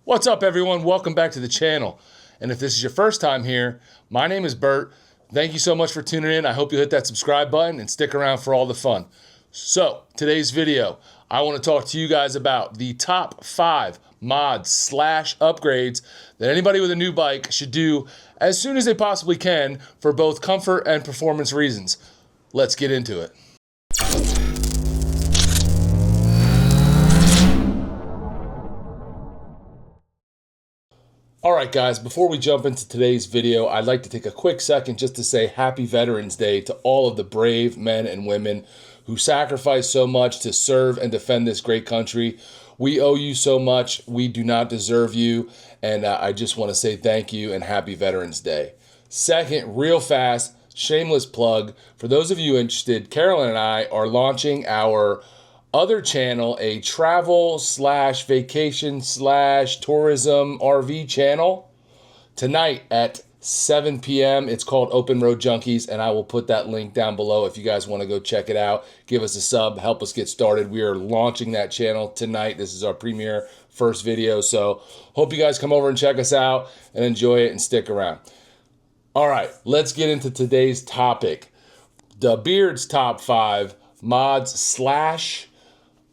What's up, everyone? Welcome back to the channel. And if this is your first time here, my name is Bert. Thank you so much for tuning in. I hope you hit that subscribe button and stick around for all the fun. So, today's video, I want to talk to you guys about the top 5 mods / upgrades that anybody with a new bike should do as soon as they possibly can for both comfort and performance reasons. Let's get into it. Alright guys, before we jump into today's video, I'd like to take a quick second just to say Happy Veterans Day to all of the brave men and women who sacrifice so much to serve and defend this great country. We owe you so much. We do not deserve you. And I just want to say thank you and Happy Veterans Day. Second, real fast, shameless plug. For those of you interested, Carolyn and I are launching our other channel, a travel / vacation / tourism RV channel tonight at 7 p.m. It's called Open Road Junkies, and I will put that link down below if you guys want to go check it out. Give us a sub, help us get started. We are launching that channel tonight. This is our premiere first video, so hope you guys come over and check us out and enjoy it and stick around. All right, let's get into today's topic. The Beard's top 5 mods /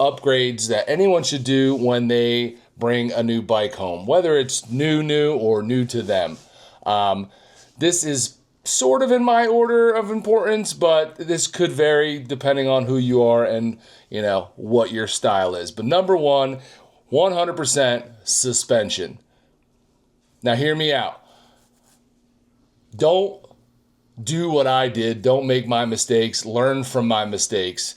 upgrades that anyone should do when they bring a new bike home, whether it's new or new to them. This is sort of in my order of importance, but this could vary depending on who you are and what your style is. But number one, 100% suspension. Now hear me out. Don't do what I did. Don't make my mistakes. Learn from my mistakes.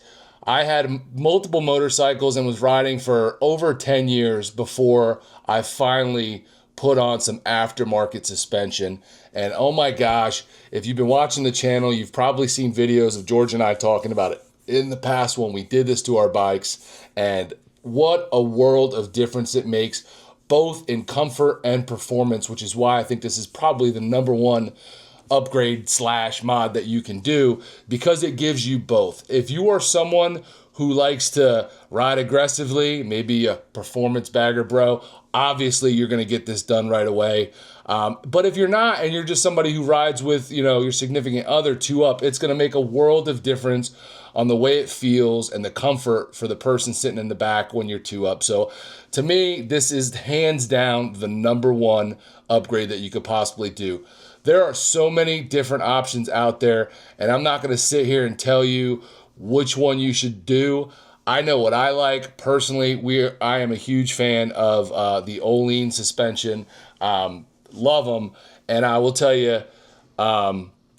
I had multiple motorcycles and was riding for over 10 years before I finally put on some aftermarket suspension. And oh my gosh, if you've been watching the channel, you've probably seen videos of George and I talking about it in the past when we did this to our bikes. And what a world of difference it makes, both in comfort and performance, which is why I think this is probably the number one upgrade / mod that you can do, because it gives you both. If you are someone who likes to ride aggressively, maybe a performance bagger bro, obviously you're going to get this done right away. But if you're not, and you're just somebody who rides with your significant other 2-up, it's going to make a world of difference on the way it feels and the comfort for the person sitting in the back when you're 2-up. So to me, this is hands down the number one upgrade that you could possibly do. There are so many different options out there, and I'm not going to sit here and tell you which one you should do. I know what I like. Personally, I am a huge fan of the Öhlins suspension. Love them, and I will tell you,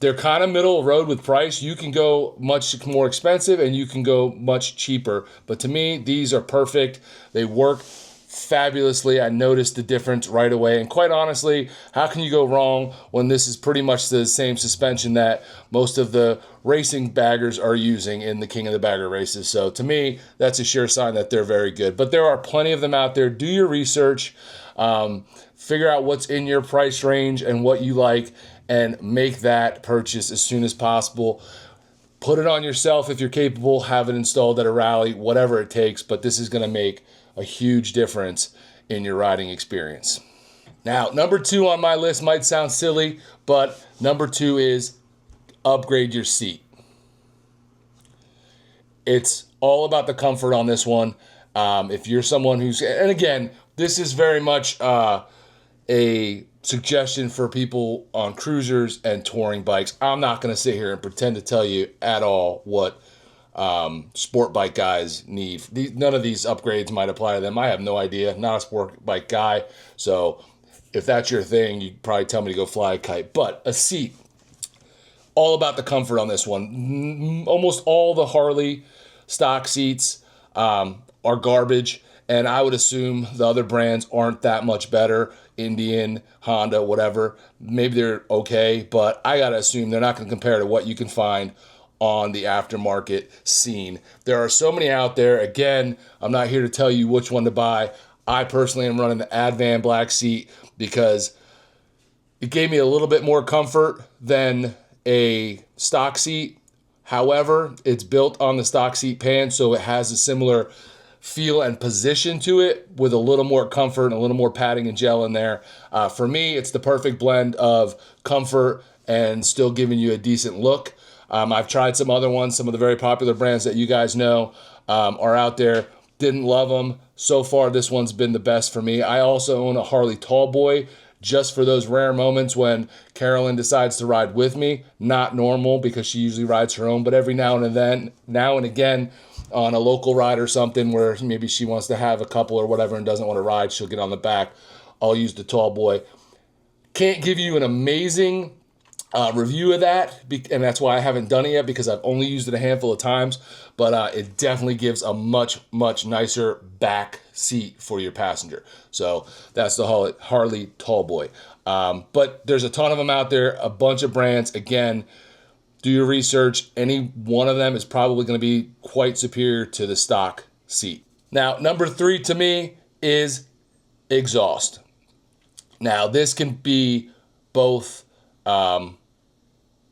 they're kind of middle of the road with price. You can go much more expensive, and you can go much cheaper. But to me, these are perfect. They work fabulously. I noticed the difference right away, and quite honestly, how can you go wrong when this is pretty much the same suspension that most of the racing baggers are using in the King of the Bagger races? So to me, that's a sure sign that they're very good. But there are plenty of them out there. Do your research, figure out what's in your price range and what you like, and make that purchase as soon as possible. Put it on yourself if you're capable, have it installed at a rally, whatever it takes, but this is going to make a huge difference in your riding experience. Now, number 2 on my list might sound silly, but number 2 is upgrade your seat. It's all about the comfort on this one. If you're someone who's, and again, this is very much a suggestion for people on cruisers and touring bikes. I'm not going to sit here and pretend to tell you at all what sport bike guys need. None of these upgrades might apply to them. I have no idea. Not a sport bike guy. So if that's your thing, you'd probably tell me to go fly a kite. But a seat, all about the comfort on this one. Almost all the Harley stock seats are garbage, and I would assume the other brands aren't that much better. Indian, Honda, whatever. Maybe they're okay, but I gotta assume they're not gonna compare to what you can find on the aftermarket scene. There are so many out there. Again, I'm not here to tell you which one to buy. I personally am running the Advan black seat because it gave me a little bit more comfort than a stock seat. However, it's built on the stock seat pan, so it has a similar feel and position to it with a little more comfort and a little more padding and gel in there. For me, it's the perfect blend of comfort and still giving you a decent look. I've tried some other ones. Some of the very popular brands that you guys know are out there. Didn't love them. So far, this one's been the best for me. I also own a Harley Tallboy, just for those rare moments when Carolyn decides to ride with me. Not normal because she usually rides her own, but every now and again, on a local ride or something where maybe she wants to have a couple or whatever and doesn't want to ride, she'll get on the back. I'll use the Tallboy. Can't give you an amazing review of that, and that's why I haven't done it yet, because I've only used it a handful of times, but it definitely gives a much nicer back seat for your passenger. So that's the Harley Tallboy. But there's a ton of them out there, a bunch of brands. Again, do your research. Any one of them is probably going to be quite superior to the stock seat. Now, number 3 to me is exhaust. Now, this can be both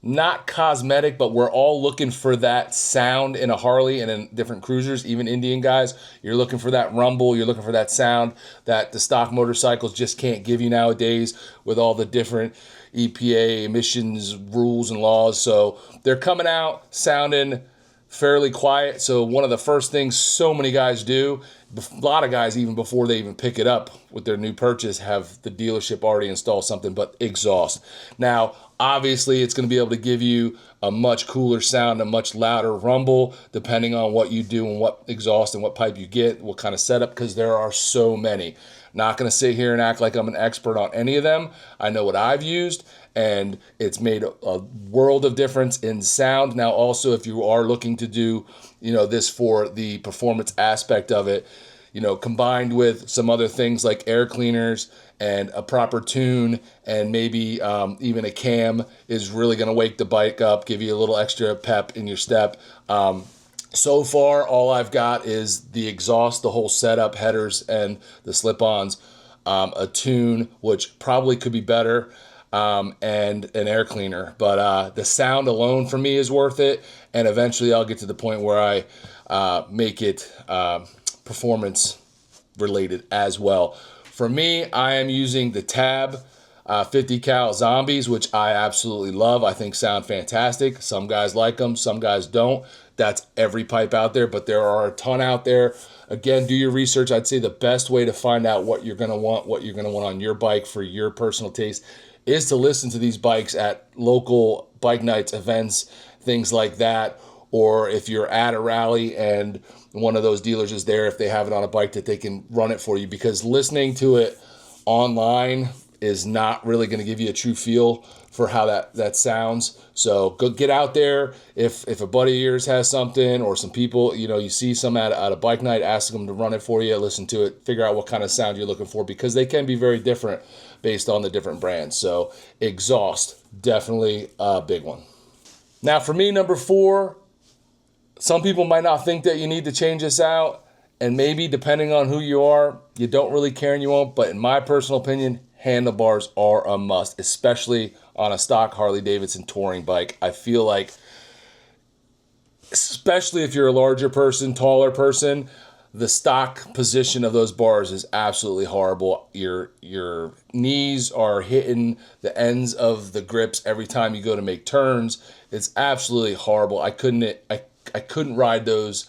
not cosmetic, but we're all looking for that sound in a Harley and in different cruisers, even Indian guys. You're looking for that rumble. You're looking for that sound that the stock motorcycles just can't give you nowadays with all the different EPA emissions rules and laws. So they're coming out sounding fairly quiet. So one of the first things so many guys do, a lot of guys even before they even pick it up with their new purchase, have the dealership already install something but exhaust. Now, obviously, it's going to be able to give you a much cooler sound, a much louder rumble, depending on what you do and what exhaust and what pipe you get, what kind of setup, because there are so many. Not going to sit here and act like I'm an expert on any of them. I know what I've used, and it's made a world of difference in sound. Now, also, if you are looking to do, this for the performance aspect of it, combined with some other things like air cleaners and a proper tune and maybe even a cam is really going to wake the bike up, give you a little extra pep in your step. So far, all I've got is the exhaust, the whole setup, headers, and the slip-ons, a tune, which probably could be better, and an air cleaner. But the sound alone for me is worth it, and eventually I'll get to the point where I make it performance related as well. For me, I am using the Tab 50 cal Zombies, which I absolutely love. I think sound fantastic. Some guys like them, some guys don't. That's every pipe out there, but there are a ton out there. Again, do your research. I'd say the best way to find out what you're going to want on your bike for your personal taste is to listen to these bikes at local bike nights, events, things like that. Or if you're at a rally and one of those dealers is there, if they have it on a bike, that they can run it for you, because listening to it online is not really going to give you a true feel for how that sounds. So go get out there. If a buddy of yours has something, or some people, you see some at a bike night, ask them to run it for you, listen to it, figure out what kind of sound you're looking for, because they can be very different based on the different brands. So exhaust, definitely a big one. Now for me, number 4, some people might not think that you need to change this out, and maybe depending on who you are, you don't really care and you won't, but in my personal opinion, handlebars are a must, especially on a stock Harley Davidson touring bike. I feel like, especially if you're a larger person, taller person, the stock position of those bars is absolutely horrible. Your knees are hitting the ends of the grips every time you go to make turns. It's absolutely horrible. I couldn't ride those.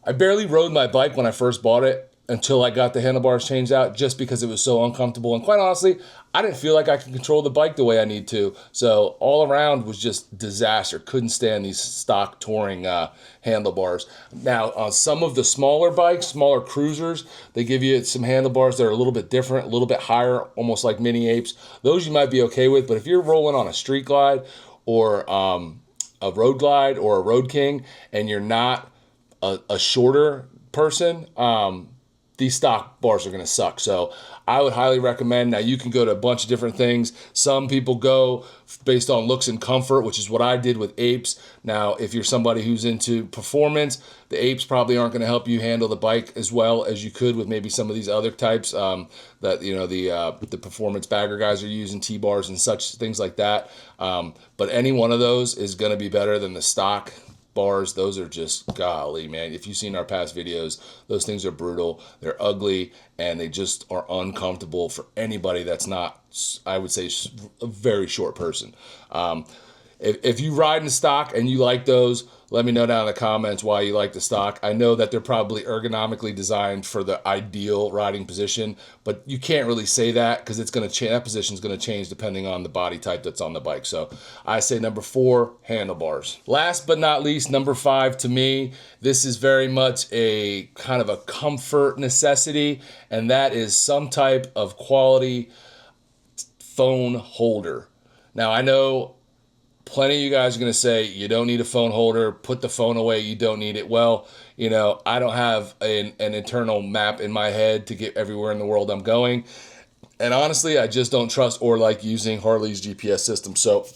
I barely rode my bike when I first bought it until I got the handlebars changed out, just because it was so uncomfortable. And quite honestly, I didn't feel like I could control the bike the way I need to. So all around was just disaster. Couldn't stand these stock touring handlebars. Now, on some of the smaller bikes, smaller cruisers, they give you some handlebars that are a little bit different, a little bit higher, almost like mini apes. Those you might be okay with. But if you're rolling on a street glide or a road glide or a road king, and you're not a shorter person, these stock bars are going to suck. So I would highly recommend. Now, you can go to a bunch of different things. Some people go based on looks and comfort, which is what I did with apes. Now, if you're somebody who's into performance, the apes probably aren't going to help you handle the bike as well as you could with maybe some of these other types that the performance bagger guys are using, T-bars and such things like that. But any one of those is going to be better than the stock bars, those are just, golly, man. If you've seen our past videos, those things are brutal. They're ugly, and they just are uncomfortable for anybody that's not, I would say, a very short person. If you ride in stock and you like those, let me know down in the comments why you like the stock. I know that they're probably ergonomically designed for the ideal riding position, but you can't really say that because it's going to change. That position is going to change depending on the body type that's on the bike. So I say number 4, handlebars. Last but not least, number 5 to me, this is very much a kind of a comfort necessity, and that is some type of quality phone holder. Now I know plenty of you guys are going to say, you don't need a phone holder, put the phone away, you don't need it. Well, you know, I don't have an internal map in my head to get everywhere in the world I'm going. And honestly, I just don't trust or like using Harley's GPS system. So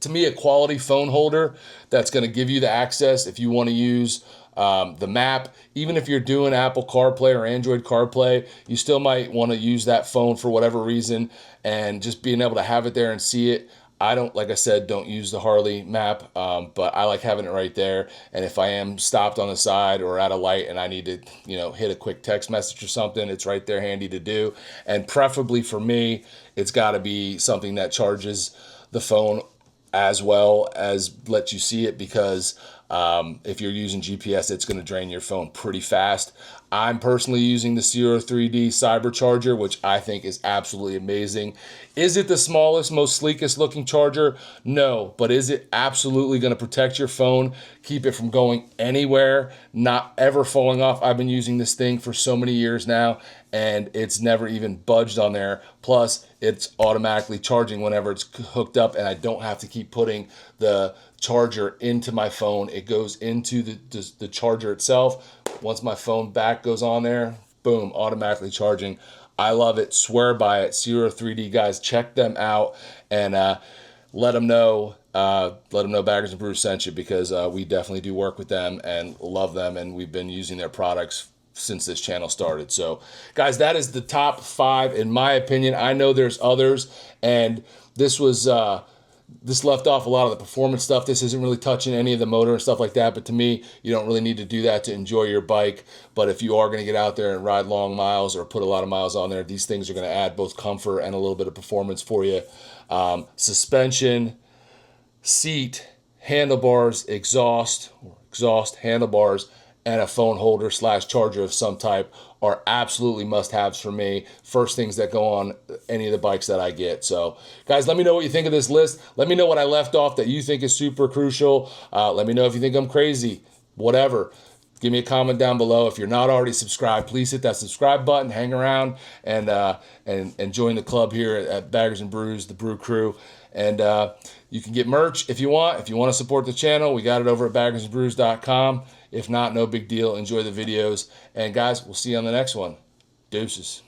to me, a quality phone holder that's going to give you the access if you want to use the map. Even if you're doing Apple CarPlay or Android CarPlay, you still might want to use that phone for whatever reason, and just being able to have it there and see it. I don't, like I said, don't use the Harley map, but I like having it right there. And if I am stopped on the side or at a light and I need to, you know, hit a quick text message or something, it's right there handy to do. And preferably for me, it's got to be something that charges the phone as well as lets you see it, because if you're using GPS, it's going to drain your phone pretty fast. I'm personally using the Sierra 3D Cyber Charger, which I think is absolutely amazing. Is it the smallest, most sleekest looking charger? No, but is it absolutely going to protect your phone, keep it from going anywhere, not ever falling off? I've been using this thing for so many years now, and it's never even budged on there. Plus, it's automatically charging whenever it's hooked up, and I don't have to keep putting the charger into my phone. It goes into the charger itself. Once my phone back goes on there, boom, automatically charging. I love it. Swear by it. Sierra 3D, guys, check them out, and let them know Baggers and Brews sent you, because we definitely do work with them and love them, and we've been using their products since this channel started. So guys, that is the top 5 in my opinion. I know there's others, and this was this left off a lot of the performance stuff. This isn't really touching any of the motor and stuff like that, but to me, you don't really need to do that to enjoy your bike. But if you are going to get out there and ride long miles or put a lot of miles on there, these things are going to add both comfort and a little bit of performance for you. Suspension, seat, handlebars, exhaust, handlebars, and a phone holder / charger of some type are absolutely must-haves for me. First things that go on any of the bikes that I get. So, guys, let me know what you think of this list. Let me know what I left off that you think is super crucial. Let me know if you think I'm crazy. Whatever. Give me a comment down below. If you're not already subscribed, please hit that subscribe button. Hang around and join the club here at Baggers and Brews, the Brew Crew. And you can get merch if you want. If you want to support the channel, we got it over at baggersandbrews.com. If not, no big deal. Enjoy the videos. And guys, we'll see you on the next one. Deuces.